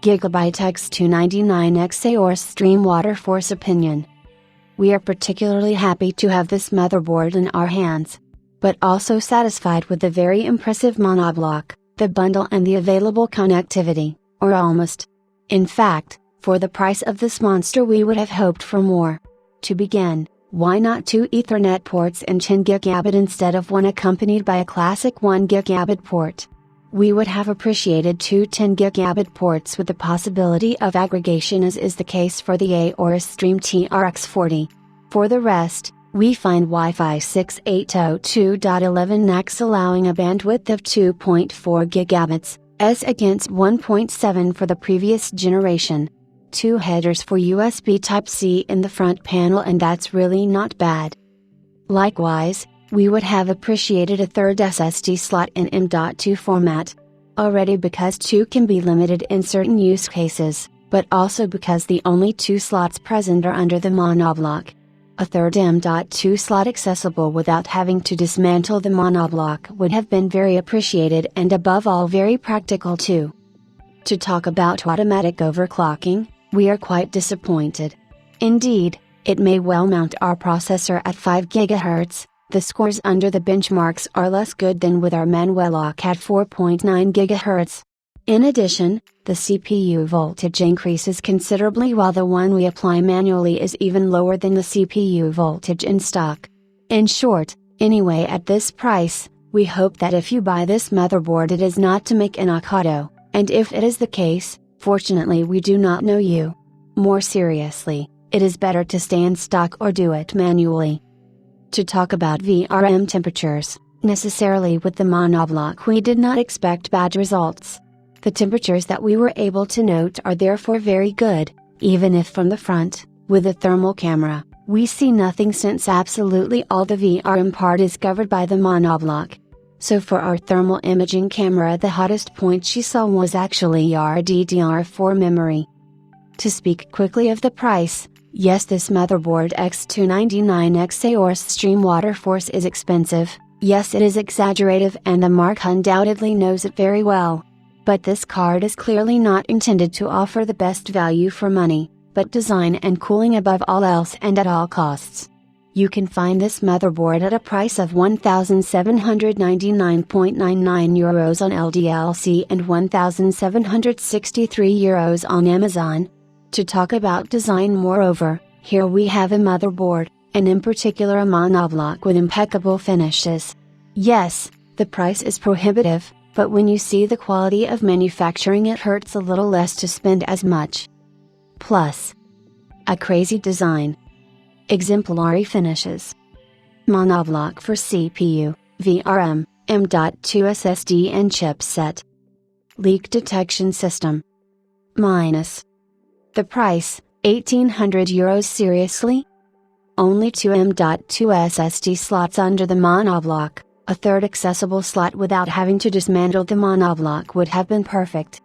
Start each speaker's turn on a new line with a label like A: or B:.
A: GIGABYTE X299X AORUS XTREME WATERFORCE opinion. We are particularly happy to have this motherboard in our hands, but also satisfied with the very impressive monoblock, the bundle and the available connectivity, or almost. In fact, for the price of this monster we would have hoped for more. To begin, why not 2 Ethernet ports and 10 GB instead of one accompanied by a classic 1 GB port? We would have appreciated 2 10 GB ports with the possibility of aggregation, as is the case for the AORUS XTREME TRX40. For the rest, we find Wi-Fi 6 802.11n allowing a bandwidth of 2.4 GB, as against 1.7 for the previous generation. 2 headers for USB Type-C in the front panel, and that's really not bad. Likewise, we would have appreciated a third SSD slot in M.2 format. Already because 2 can be limited in certain use cases, but also because the only 2 slots present are under the monoblock. A third M.2 slot accessible without having to dismantle the monoblock would have been very appreciated, and above all very practical too. To talk about automatic overclocking, we are quite disappointed. Indeed, it may well mount our processor at 5 GHz, the scores under the benchmarks are less good than with our manual lock at 4.9 GHz. In addition, the CPU voltage increases considerably while the one we apply manually is even lower than the CPU voltage in stock. In short, anyway, at this price, we hope that if you buy this motherboard it is not to make an avocado, and if it is the case, fortunately we do not know you. More seriously, it is better to stay in stock or do it manually. To talk about VRM temperatures, necessarily with the monoblock we did not expect bad results. The temperatures that we were able to note are therefore very good, even if from the front, with a thermal camera, we see nothing, since absolutely all the VRM part is covered by the monoblock. So for our thermal imaging camera the hottest point she saw was actually our DDR4 memory. To speak quickly of the price, yes, this motherboard X299X AORUS XTREME WATERFORCE is expensive, yes it is exaggerative, and the mark undoubtedly knows it very well. But this card is clearly not intended to offer the best value for money, but design and cooling above all else and at all costs. You can find this motherboard at a price of €1,799.99 on LDLC and €1,763 on Amazon. To talk about design, moreover, here we have a motherboard, and in particular a monoblock with impeccable finishes. Yes, the price is prohibitive, but when you see the quality of manufacturing it hurts a little less to spend as much. Plus, a crazy design. Exemplary finishes. Monoblock for CPU, VRM, M.2 SSD and chipset. Leak detection system. Minus. The price, €1,800. Seriously? Only 2 M.2 SSD slots under the monoblock, a third accessible slot without having to dismantle the monoblock would have been perfect.